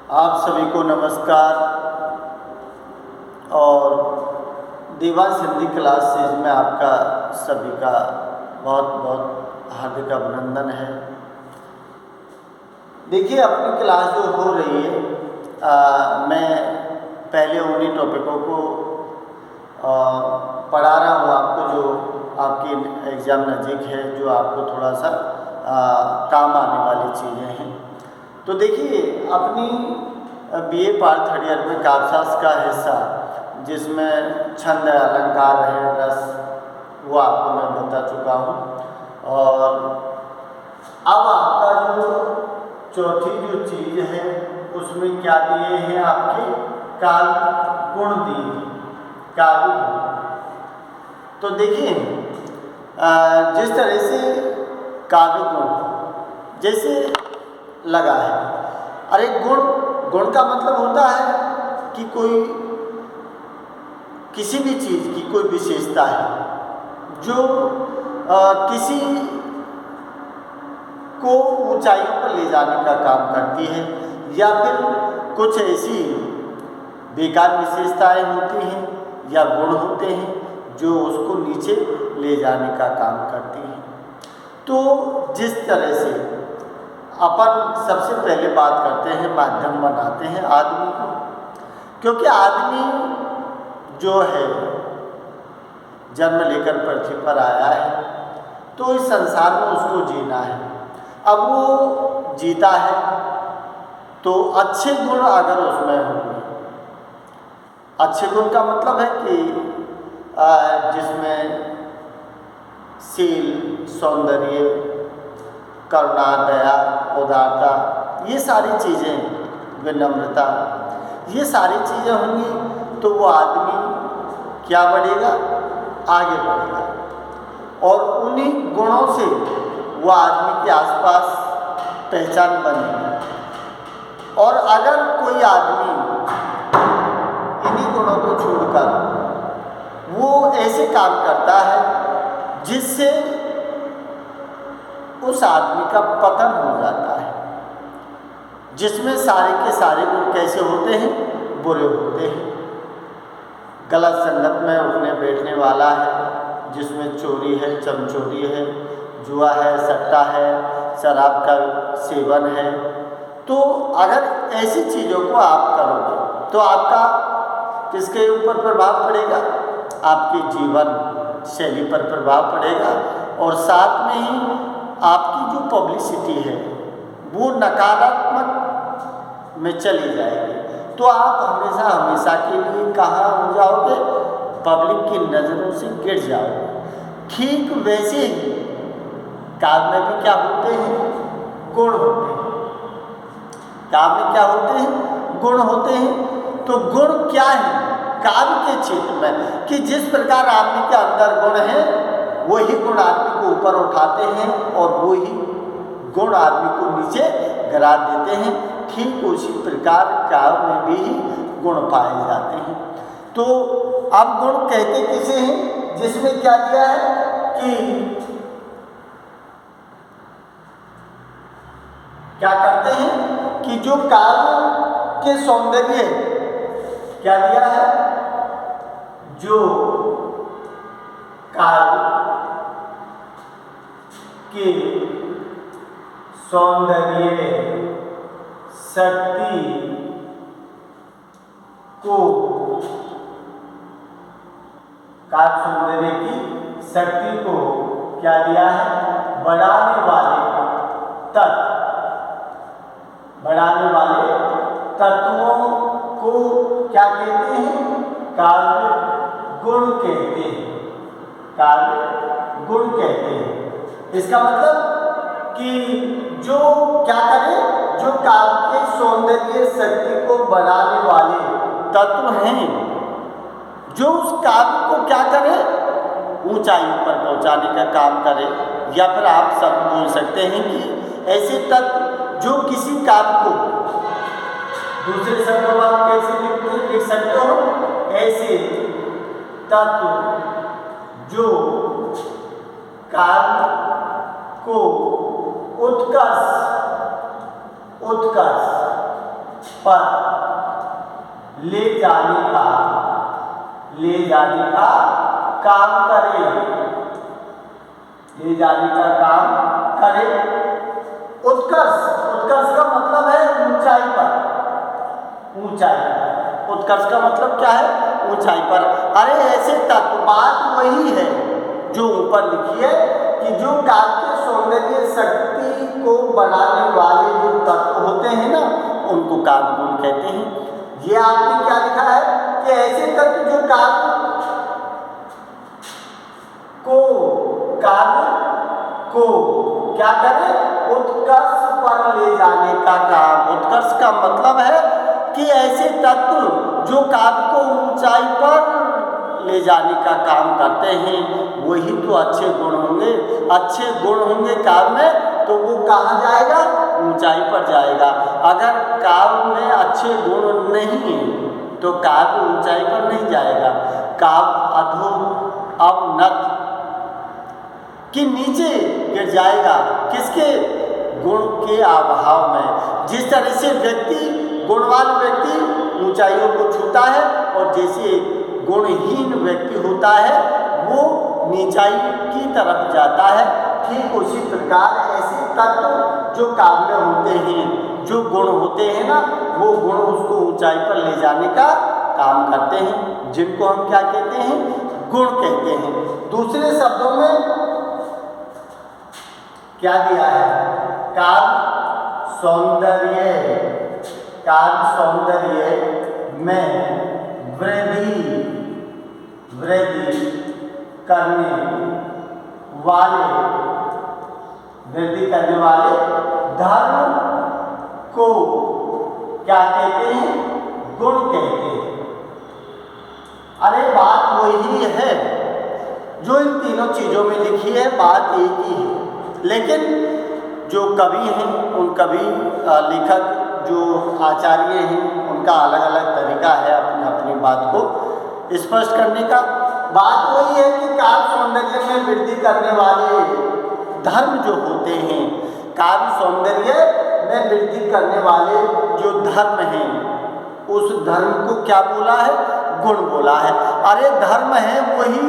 आप सभी को नमस्कार। और देवांश हिंदी क्लासेज में आपका सभी का बहुत बहुत हार्दिक अभिनंदन है। देखिए, अपनी क्लास जो हो रही है, मैं पहले उन्हीं टॉपिकों को पढ़ा रहा हूँ आपको जो आपकी एग्ज़ाम नज़दीक है, जो आपको थोड़ा सा काम आने वाली चीज़ें हैं। तो देखिए, अपनी बीए पार्ट थर्ड ईयर में काव्यशास्त्र का हिस्सा जिसमें छंद, अलंकार है, रस, वो आपको मैं बता चुका हूँ। और अब आपका जो चौथी जो चीज़ है उसमें क्या दिए हैं, आपके काव्य गुण दिए हैं, काव्य गुण। तो देखिए, जिस तरह से काव्य गुण जैसे लगा है, अरे गुण का मतलब होता है कि कोई किसी भी चीज़ की कोई विशेषता है जो किसी को ऊंचाइयों पर ले जाने का काम करती है, या फिर कुछ ऐसी बेकार विशेषताएं होती हैं या गुण होते हैं जो उसको नीचे ले जाने का काम करती हैं। तो जिस तरह से अपन सबसे पहले बात करते हैं, माध्यम बनाते हैं आदमी को, क्योंकि आदमी जो है जन्म लेकर पृथ्वी पर आया है, तो इस संसार में उसको जीना है। अब वो जीता है तो अच्छे गुण अगर उसमें होंगे, अच्छे गुण का मतलब है कि जिसमें शील, सौंदर्य, करुणा, दया, उदारता, ये सारी चीज़ें, विनम्रता, ये सारी चीज़ें होंगी तो वो आदमी क्या बढ़ेगा, आगे बढ़ेगा। और उन्हीं गुणों से वो आदमी के आसपास पहचान बनेगी। और अगर कोई आदमी इन्हीं गुणों को छोड़कर वो ऐसे काम करता है जिससे उस आदमी का पतन हो जाता है, जिसमें सारे के सारे गुण कैसे होते हैं, बुरे होते हैं। गलत संगत में उठने बैठने वाला है, जिसमें चोरी है, चमचोरी है, जुआ है, सट्टा है, शराब का सेवन है। तो अगर ऐसी चीज़ों को आप करोगे तो आपका किसके ऊपर प्रभाव पड़ेगा, आपके जीवन शैली पर प्रभाव पड़ेगा। और साथ में ही आपकी जो पब्लिसिटी है वो नकारात्मक में चली जाएगी। तो आप हमेशा हमेशा के लिए कहाँ हो जाओगे, पब्लिक की नज़रों से गिर जाओगे। ठीक वैसे ही काव्य में भी क्या होते हैं, गुण होते हैं। काव्य में क्या होते हैं, गुण होते हैं। तो गुण क्या है काव्य के क्षेत्र में, कि जिस प्रकार आदमी के अंदर गुण है वही गुण आदमी को ऊपर उठाते हैं और वही गुण आदमी को नीचे गिरा देते हैं। ठीक उसी प्रकार काव्य में भी गुण पाए जाते हैं। तो अब गुण कहते किसे हैं, जिसमें क्या दिया है कि क्या करते हैं कि जो काव्य के सौंदर्य क्या दिया है, जो काव्य के सौंदर्य शक्ति को, काव्य सौंदर्य की शक्ति को क्या दिया है, बढ़ाने वाले तत्व, बढ़ाने वाले तत्वों को क्या कहते हैं, काव्य गुण कहते हैं, काव्य गुण कहते हैं। इसका मतलब कि जो क्या करे, जो काव्य के सौंदर्य शक्ति को बढ़ाने वाले तत्व हैं, जो उस काव्य को क्या करे, ऊंचाइयों पर पहुंचाने का काम करे। या फिर आप सब बोल सकते हैं कि ऐसे तत्व जो किसी काव्य को, दूसरे शब्दों में आप कैसे लिख सकते हो, ऐसे तत्व जो काव्य को उत्कर्ष पर ले जाने का काम करे, ले जाने का काम करे। उत्कर्ष, उत्कर्ष का मतलब है ऊंचाई पर, ऊंचाई। उत्कर्ष का मतलब क्या है? ऊंचाई पर। अरे ऐसे तत्व, बात वही है जो ऊपर लिखी है कि जो काव्य के सौंदर्य शक्ति को बढ़ाने वाले जो तत्व होते हैं ना, उनको काव्य गुण कहते हैं। ये आपने क्या लिखा है कि ऐसे तत्व जो काव्य को क्या करे? उत्कर्ष पर ले जाने का काम। उत्कर्ष का मतलब है कि ऐसे तत्व जो काव्य को ऊंचाई पर ले जाने का काम करते हैं, वही तो अच्छे गुण होंगे। अच्छे गुण होंगे काव्य में तो वो कहाँ जाएगा? ऊंचाई पर जाएगा। अगर काव्य में अच्छे गुण नहीं है तो काव्य ऊंचाई पर नहीं जाएगा। काव्य अधो अवनत कि नीचे गिर जाएगा। किसके? गुण के अभाव में। जिस तरह से व्यक्ति, गुणवान व्यक्ति ऊंचाइयों को छूता है और जैसे गुणहीन व्यक्ति होता है वो नीचाई की तरफ जाता है, ठीक उसी प्रकार ऐसे तत्व जो काव्य में होते हैं, जो गुण होते हैं ना, वो गुण उसको ऊंचाई पर ले जाने का काम करते हैं, जिनको हम क्या कहते हैं? गुण कहते हैं। दूसरे शब्दों में क्या दिया है? काव्य सौंदर्य, काव्य सौंदर्य में वृद्धि करने वाले धर्म को क्या कहते हैं? गुण कहते हैं। अरे बात वही है जो इन तीनों चीजों में लिखी है, बात एक ही है। लेकिन जो कवि हैं, उन कवि लेखक जो आचार्य हैं, उनका अलग अलग तरीका है अपनी अपनी बात को स्पष्ट करने का। बात वही है कि काव्य सौंदर्य में वृद्धि करने वाले धर्म जो होते हैं, काव्य सौंदर्य में वृद्धि करने वाले जो धर्म हैं, उस धर्म को क्या बोला है? गुण बोला है। अरे धर्म है वही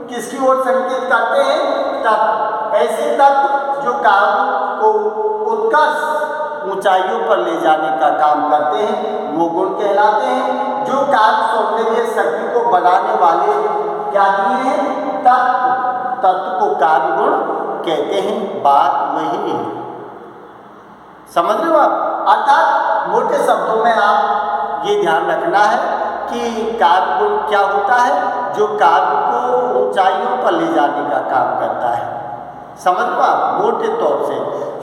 किसकी ओर संकेत करते हैं? तत्व। ऐसे तत्व जो काव्य को उत्कर्ष ऊंचाइयों पर ले जाने का काम करते हैं, वो गुण कहलाते हैं। जो काव्य सौंदर्य शक्ति को बढ़ाने वाले क्या दिए हैं? तत्व। तत्व को काव्य गुण कहते हैं। बात वही है, समझ रहे हो आप? अर्थात मोटे शब्दों में आप ये ध्यान रखना है कि काव्य गुण क्या होता है? जो काव्य को ऊंचाइयों पर ले जाने का काम करता है। समझ लो आप, मोटे तौर से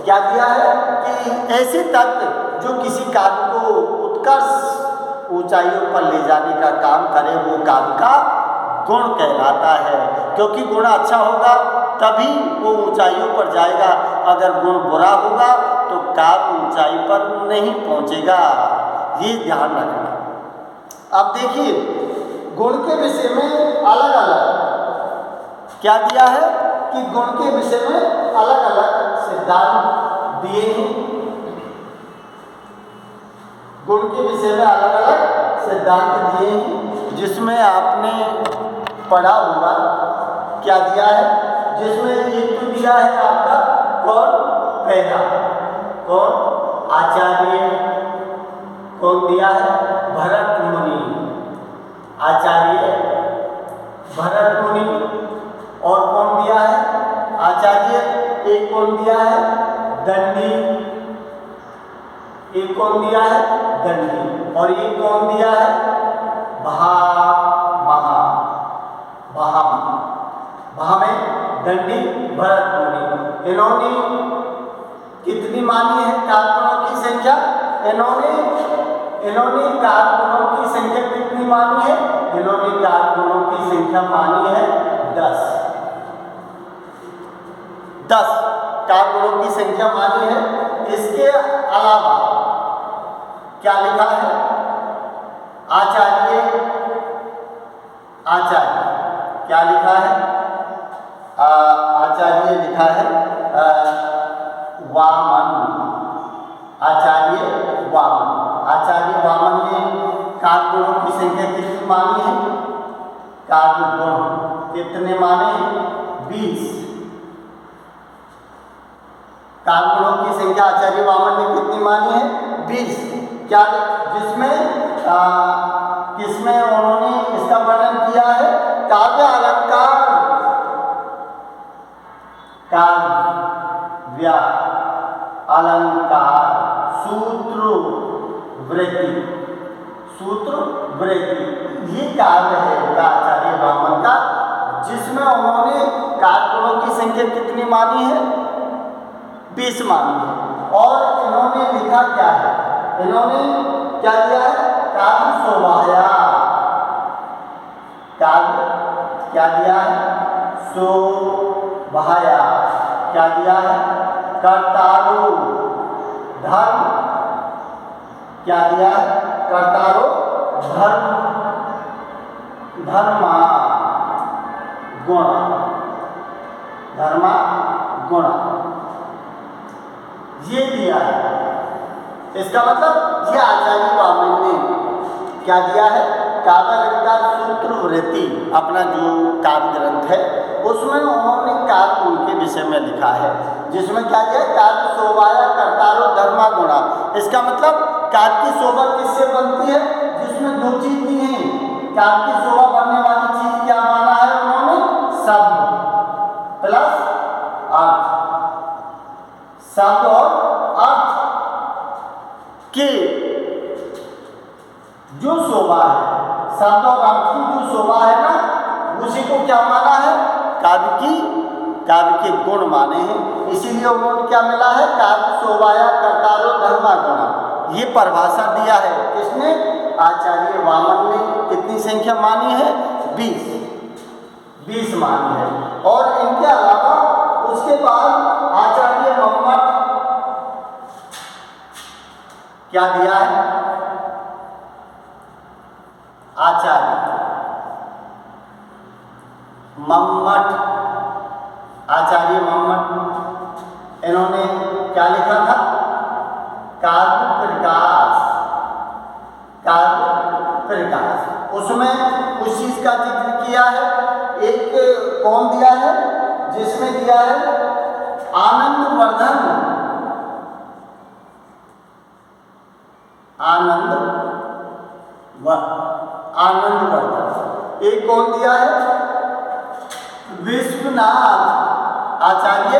क्या दिया है कि ऐसे तत्व जो किसी काव्य को उत्कर्ष ऊंचाइयों पर ले जाने का काम करे, वो काव्य का गुण कहलाता है। क्योंकि गुण अच्छा होगा तभी वो ऊंचाइयों पर जाएगा। अगर गुण बुरा होगा तो काव्य ऊंचाई पर नहीं पहुंचेगा। ये ध्यान रखना। अब देखिए, गुण के विषय में अलग अलग क्या दिया है कि गुण के विषय में अलग अलग सिद्धांत दिए हैं। गुण के विषय में अलग अलग सिद्धांत दिए हैं, जिसमें आपने पढ़ा होगा। क्या दिया है? जिसमें एक तो दिया है आपका कौन? पहला कौन? आचार्य। कौन दिया है? भरत मुनि। आचार्य भरत मुनि। और कौन दिया है? आचार्य एक कौन दिया है? दंडी। एक कौन दिया है? दंडी। और एक कौन दिया है? भामे दंडी भरत मुनि। इन्होंने कितनी मानी है कारकुनों की संख्या? इन्होंने कारकुनों की संख्या कितनी मानी है? इन्होंने कारकुनों की संख्या मानी है 10। 10 कारकुनों की संख्या मानी है। इसके अलावा क्या लिखा है? आचार्य क्या लिखा है? आचार्य लिखा है वामन। आचार्य वामन ने कारकुनों संख्या आचार्य वामन ने कितनी मानी है? 20। क्या जिसमें किसमें उन्होंने इसका वर्णन किया है? काव्य अलंकार, काव्य अलंकार, सूत्र वृत्ति, सूत्र वृत्ति, ये काव्य है आचार्य वामन का, जिसमें उन्होंने कारगुणों की संख्या कितनी मानी है? 20 मानी है। और इन्होंने लिखा क्या है? इन्होंने क्या दिया है? काव्य शोभाया, काव्य क्या दिया है? शोभाया। क्या दिया है? कर्तारो धर्म, क्या दिया है? कर्तारो धर्म, धर्मा गुण, धर्मा गुण, ये दिया है। इसका मतलब ये आचार्य वामन ने क्या दिया है? काव्य अलंकार सूत्र वृत्ति अपना जो काव्य ग्रंथ है उसमें उन्होंने काव्य उनके विषय में लिखा है, जिसमें क्या दिया? काव्य शोभाया कर्तारो धर्मा गुणा। इसका मतलब काव्य की शोभा किससे बनती है? जिसमें दो चीज दी है। काव्य की शोभा बनने वाली चीज क्या माना है उन्होंने? शब्द प्लस अर्थ, शब्द और अर्थ के जो शोभा है, शब्द और अर्थ की जो शोभा है ना, उसी को क्या माना है? काव्य के गुण माने हैं। इसीलिए उन्होंने क्या मिला है? काव्य शोभाया कर्तारो धर्मा गुणा। ये परिभाषा दिया है किसने? आचार्य वामन ने। कितनी संख्या मानी है? 20 मानी है। और इनके अलावा उसके बाद आचार्य मम्मट क्या दिया है? आचार्य मम्मट, आचार्य मम्मट, इन्होंने क्या लिखा था? काव्य प्रकाश, काव्य प्रकाश। उसमें उस चीज का जिक्र किया है। एक कौन दिया है? जिसमें दिया है आनंदवर्धन, आनंदवर्धन। एक कौन दिया है? विश्वनाथ, आचार्य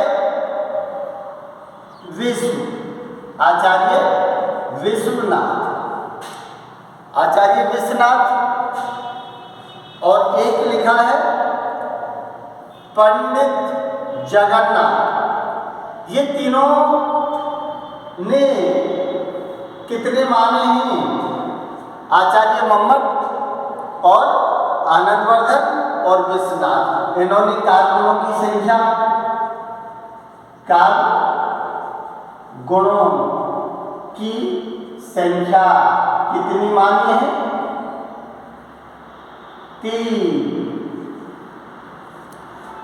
विश्वनाथ, आचार्य विश्वनाथ। और एक लिखा है पंडित जगन्नाथ। ये तीनों ने कितने माने हैं? आचार्य मम्मट और आनंदवर्धन और विश्वनाथ। इन्होंने कारगुणों की संख्या, कार गुणों की संख्या कितनी मानी है? 3।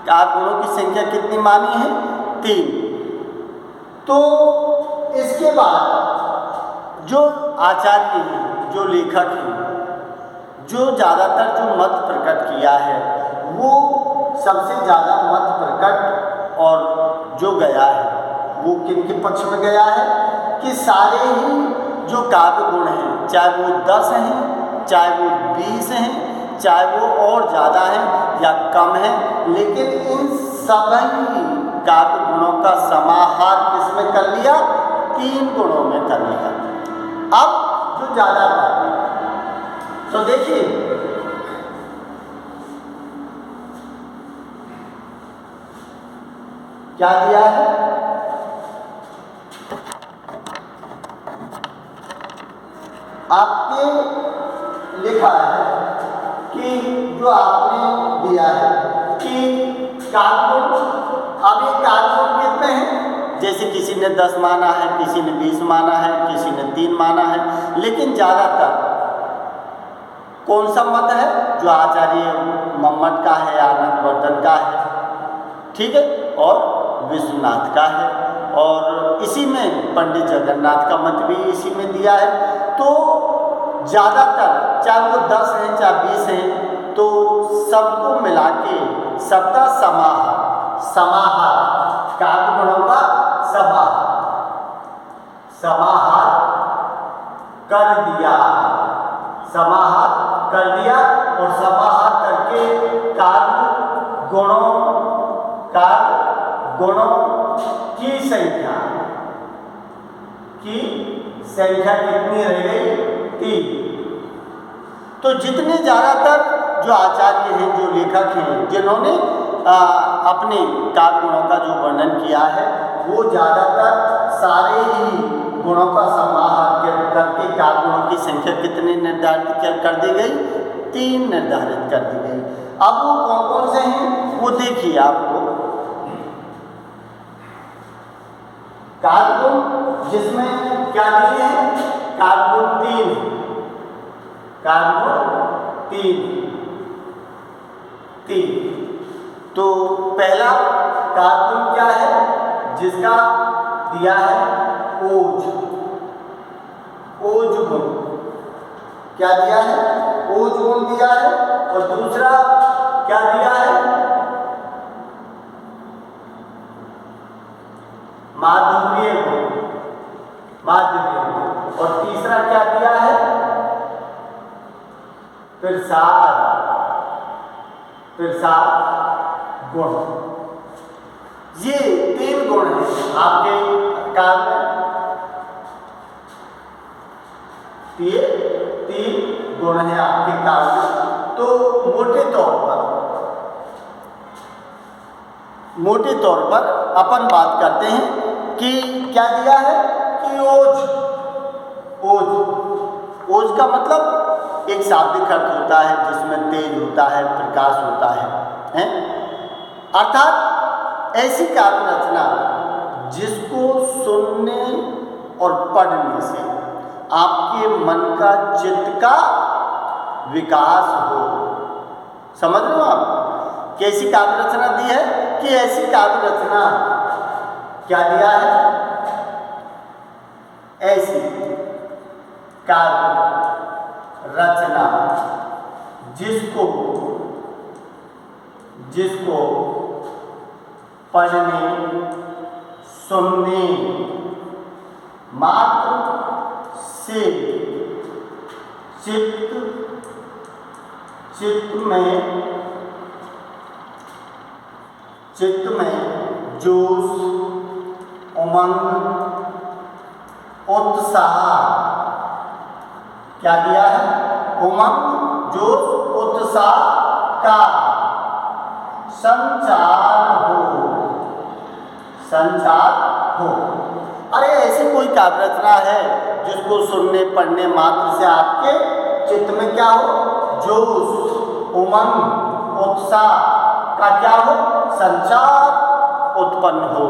कारगुणों की संख्या कितनी मानी है? 3। तो इसके बाद जो आचार्य हैं, जो लेखक हैं, जो ज़्यादातर जो मत प्रकट किया है, वो सबसे ज़्यादा मत प्रकट और जो गया है वो किनके पक्ष में गया है? कि सारे ही जो काव्य गुण हैं, चाहे वो 10 हैं, चाहे वो 20 हैं, चाहे वो और ज़्यादा हैं या कम हैं, लेकिन इन सभी काव्य गुणों का समाहार किसमें कर लिया? 3 गुणों में कर लिया। अब जो ज़्यादा था, तो देखिए क्या दिया है? आपके लिखा है कि जो आपने दिया है कि कारगुण, अब ये कारगुण कितने हैं? जैसे किसी ने 10 माना है, किसी ने 20 माना है, किसी ने 3 माना है, लेकिन ज़्यादातर कौन सा मत है? जो आचार्य मम्मट का है, आनंदवर्धन का है, ठीक है, और विश्वनाथ का है, और इसी में पंडित जगन्नाथ का मत भी इसी में दिया है। तो ज़्यादातर चाहे वो 10 हैं चाहे 20 हैं, तो सबको मिला के सबका समाहार, काव्य गुणों का समाहार, समाहार कर दिया, समाहार कर दिया। और समाहार करके कार्य गुणों की संख्या कितनी रह गई? 3। तो जितने ज़्यादातर जो आचार्य हैं, जो लेखक हैं, जिन्होंने अपने काव्य गुणों का जो वर्णन किया है, वो ज़्यादातर सारे ही गुणों का समाहार करके काव्य गुणों की संख्या कितने निर्धारित कर दी गई? 3 निर्धारित कर दी गई। अब वो कौन कौन से हैं वो देखिए आपको। काव्य गुण जिसमें क्या दिए हैं? काव्य गुण 3, काव्य गुण 3। तो पहला काव्य गुण क्या है? जिसका दिया है ओज गुण। क्या दिया है? ओज गुण दिया है। और दूसरा क्या दिया है? माधुर्य गुण। और तीसरा क्या दिया है? प्रसाद गुण। ये 3 गुण हैं आपके काव्य में। ये 3 गुण हैं आपके काव्य में। तो मोटे तौर पर अपन बात करते हैं कि क्या दिया है कि ओज का मतलब एक शाब्दिक अर्थ होता है जिसमें तेज होता है, प्रकाश होता है? अर्थात ऐसी काव्य रचना जिसको सुनने और पढ़ने से आपके मन का, चित्त का विकास हो। समझ रहे हो आप? कैसी काव्य रचना दी है कि ऐसी काव्य रचना क्या दिया है? ऐसी काव्य रचना जिसको पढ़ने, सुनने मात्र से चित्त में जोश, उमंग, उत्साह, क्या दिया है? उमंग, जोश, उत्साह का संचार हो। अरे ऐसी कोई काव्य रचना है जिसको सुनने पढ़ने मात्र से आपके चित्त में क्या हो? जोश, उमंग, उत्साह का क्या हो? संचार उत्पन्न हो।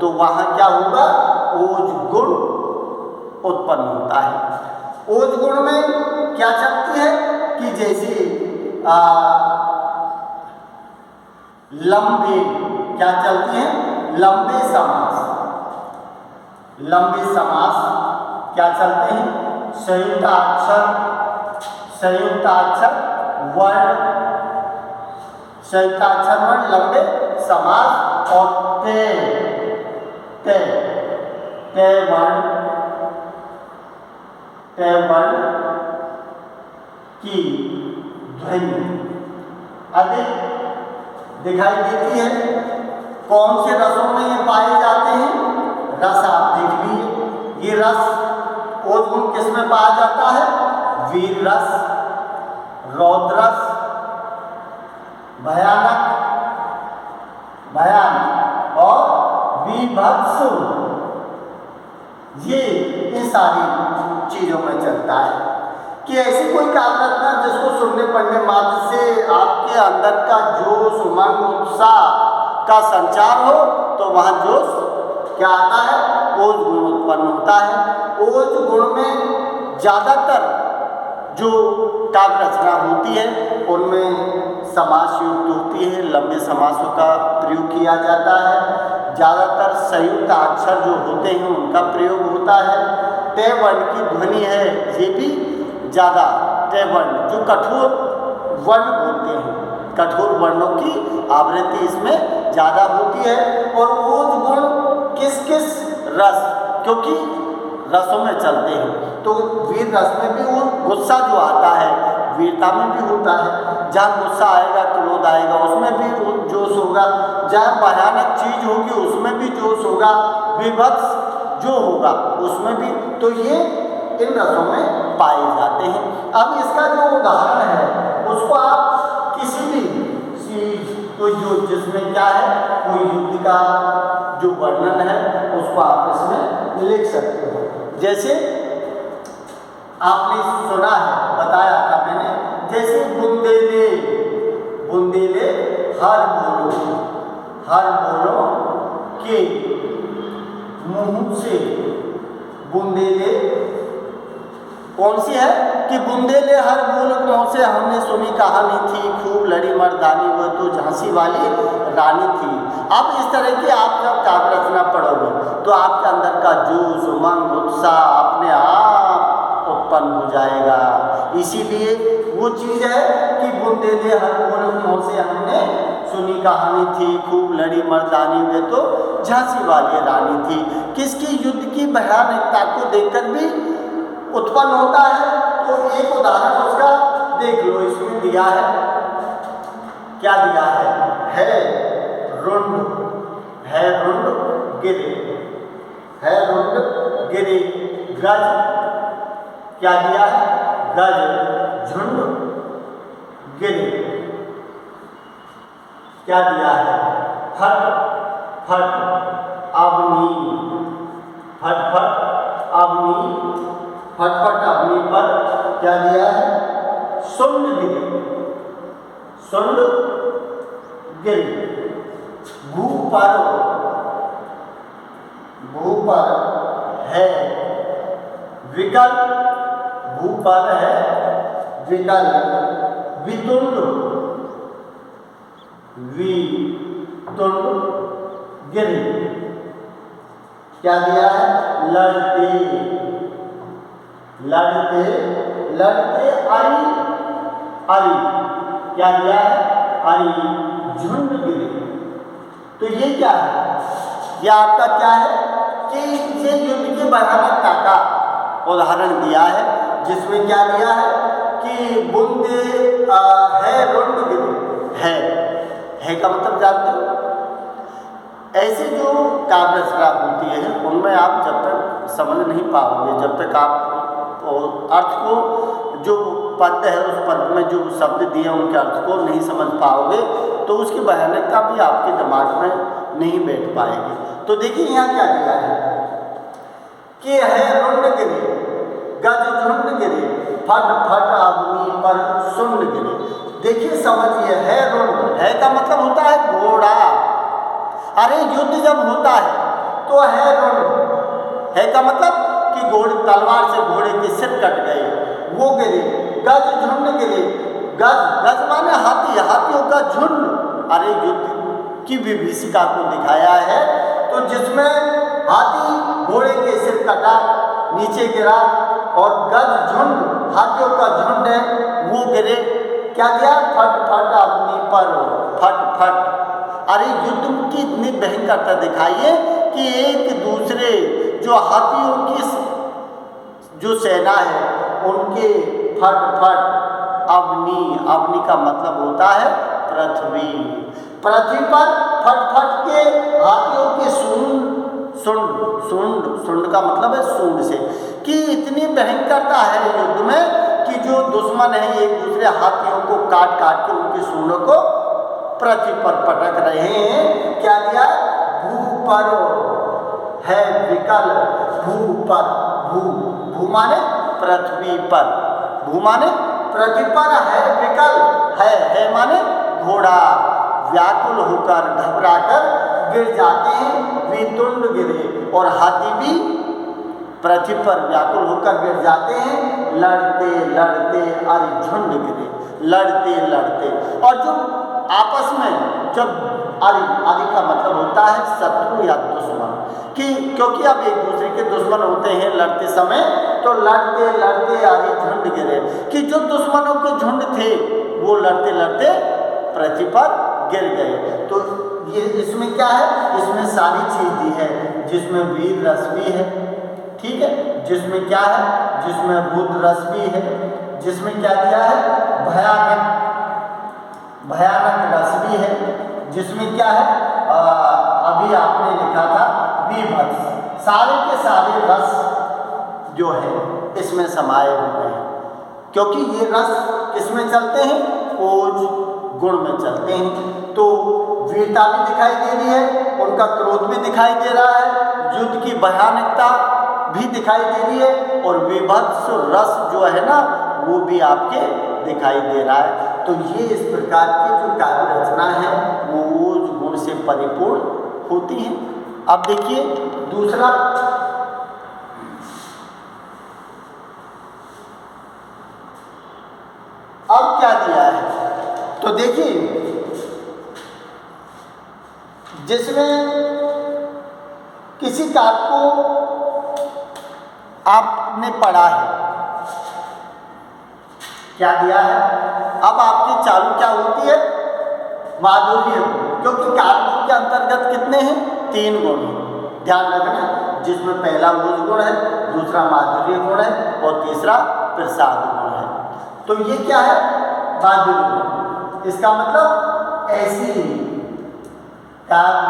तो वहां क्या होगा? ओज गुण उत्पन्न होता है। ओज गुण में क्या चलती है कि जैसे लंबे क्या चलती है? लंबे समास क्या चलते हैं? संयुक्ताक्षर वर्ण, लंबे समास और ते वर्ण की ध्वनि अधिक दिखाई देती है। कौन से रसों में ये पाए जाते हैं? रस आप देख लीजिए। ये रस ओज गुण किस में पाया जाता है? वीर रस, रौद्र रस, भयानक और विभत्स। ये इन सारी चीजों में चलता है कि ऐसी कोई काव्य रचना जिसको सुनने पढ़ने मात्र से आपके अंदर का जोश, उमंग, उत्साह का संचार हो, तो वहां जोश क्या आता है? ओज गुण उत्पन्न होता है। ओज गुण में ज्यादातर जो काव्य रचना होती है उनमें समास युक्त होती है, लंबे समासों का प्रयोग किया जाता है। ज़्यादातर संयुक्त अक्षर जो होते हैं उनका प्रयोग होता है। तय वर्ण की ध्वनि है, ये भी ज़्यादा तय वर्ण जो कठोर वर्ण बोलते हैं, कठोर वर्णों की आवृत्ति इसमें ज़्यादा होती है। और ओज गुण किस रस, क्योंकि रसों में चलते हैं। तो वीर रस में भी वो गुस्सा जो आता है वीरता में भी होता है। जहाँ गुस्सा आएगा, क्रोध आएगा, उसमें भी वो जोश होगा। जहाँ भयानक चीज होगी उसमें भी जोश होगा, विभत्स जो होगा उसमें भी। तो ये इन रसों में पाए जाते हैं। अब इसका जो उदाहरण है उसको आप किसी भी चीज को जो जिसमें क्या है कोई युद्ध का जो वर्णन है उसको आप इसमें लिख सकते हो। जैसे आपने सुना है, बताया था मैंने, जैसे बुंदेले, बुंदेले हर बोलो के मुंह से। बुंदेले कौन सी है कि बुंदेले हर बोल मुंह से, हमने सुनी कहानी थी, खूब लड़ी मर्दानी, वो तो झांसी वाली रानी थी। अब इस तरह की आप जब काव्य रचना पढ़ोगे तो आपके अंदर का जोश, उमंग, उत्साह अपने आप उत्पन्न हो जाएगा। इसीलिए वो चीज है कि बुंदेले हर बोल मुंह से, हमने सुनी कहानी थी, खूब लड़ी मर्दानी, वे तो झांसी वाली रानी थी। किसकी? युद्ध की भयानकता को देखकर भी उत्पन्न होता है। तो एक उदाहरण उसका देख लो, इसमें दिया है, क्या दिया है रुंड, है रुंड गिरे, है रुंड गिरे, गज क्या दिया है, गज झुंड गिरे, क्या दिया है, फट फट अग्नि, फट फट अग्नि, फट फट अग्नि पर क्या दिया है, सुंड गिरे, सुंड गिरे, भू पर, भू पर है विकल, भू पर है विकल, वितुंड, वितुंड गिरे, क्या दिया है, लड़ते, लड़ते, लड़ते अरि, अरि क्या दिया है, अरि झुंड गिरे। तो ये क्या है, ये आपका क्या है कि ये युद्ध की भयानकता का उदाहरण दिया है, जिसमें क्या दिया है कि बुंदे है रुंड गिरे, है का मतलब जानते हो। ऐसे जो काव्य रचना होती है उनमें आप जब तक समझ नहीं पाओगे, जब तक आप अर्थ को, जो पद है उस पद में जो शब्द दिए उनके अर्थ को नहीं समझ पाओगे तो उसकी भयानकता भी आपके दिमाग में नहीं बैठ पाएगी। तो देखिए यहाँ क्या दिया है कि है रुंड गिरे, गज झुंड गिरे, फट फट अग्नि पर सुंड गिरे। देखिए समझिए, है रुंड, है का मतलब होता है घोड़ा। अरे युद्ध जब होता है तो है रुंड, है का मतलब कि घोड़े, तलवार से घोड़े के सिर कट गए, वो गिरे। गज झुंड गिरे, गज, गज माने हाथी, हाथियों का झुंड। अरे युद्ध की विभीषिका को दिखाया है तो जिसमें हाथी घोड़े के सिर कटा, नीचे गिरा, और गज झुंड हाथियों का झुंड है वो गिरे। क्या दिया, फट फट अग्नि पर, फट फट। अरे युद्ध की इतनी भयंकरता दिखाइए कि एक दूसरे जो हाथियों की जो सेना है उनके फट फट अग्नि, अग्नि का मतलब होता है पृथ्वी, पृथ्वी पर फट फट के हाथियों के सूंड, सुंड, सुंड, सुंड का मतलब है सूंड से, कि इतनी भयंकरता है युद्ध में कि जो दुश्मन है एक दूसरे हाथियों को काट काट के उनकी सूंडों को पृथ्वी पर पटक रहे हैं। क्या दिया, भू पर है विकल, भू पर, भू, भू माने पृथ्वी पर, भू माने पृथ्वी पर, है विकल, है माने घोड़ा, व्याकुल होकर घबराकर गिर जाते हैं, वितुंड गिरे, और हाथी भी पृथ्वी पर व्याकुल होकर गिर जाते हैं, लड़ते लड़ते अरि झुंड गिरे, लड़ते लड़ते। और जो आपस में जब अरि का मतलब होता है शत्रु या दुश्मन, कि क्योंकि अब एक दूसरे के दुश्मन होते हैं लड़ते समय, तो लड़ते लड़ते अरि झुंड गिरे, कि जो दुश्मनों के झुंड थे वो लड़ते लड़ते पृथ्वी पर गिर गए। तो ये इसमें क्या है, इसमें सारी चीज दी है, जिसमें वीर रस भी है, ठीक है, जिसमें क्या है, जिसमें भूत रस भी है, जिसमें क्या दिया है, भयानक रस भी है, जिसमें क्या है, अभी आपने लिखा था वीभत्स। सारे के सारे रस जो है इसमें समाये हुए हैं, क्योंकि ये रस किसमें चलते हैं, ओज गुण में चलते हैं। तो वीरता भी दिखाई दे रही है, उनका क्रोध भी दिखाई दे रहा है, युद्ध की भयानकता भी दिखाई दे रही है, और विभत्स रस जो है ना वो भी आपके दिखाई दे रहा है। तो ये इस प्रकार की जो काव्य रचना है वो ओज गुण से परिपूर्ण होती है। अब देखिए दूसरा, अब क्या दिया है, तो देखिए जिसमें किसी कार्य को आपने पढ़ा है, क्या दिया है, अब आपकी चालू क्या होती है, माधुर्य गुण, क्योंकि कार्य के अंतर्गत कितने हैं, 3 गुण हैं, ध्यान रखना, जिसमें पहला ओज गुण है, दूसरा माधुर्य गुण है और तीसरा प्रसाद गुण है। तो ये क्या है, माधुर्य गुण, इसका मतलब ऐसी काव्य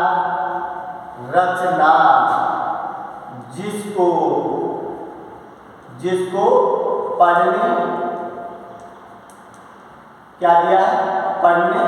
रचना जिसको पढ़ने, क्या दिया है, पढ़ने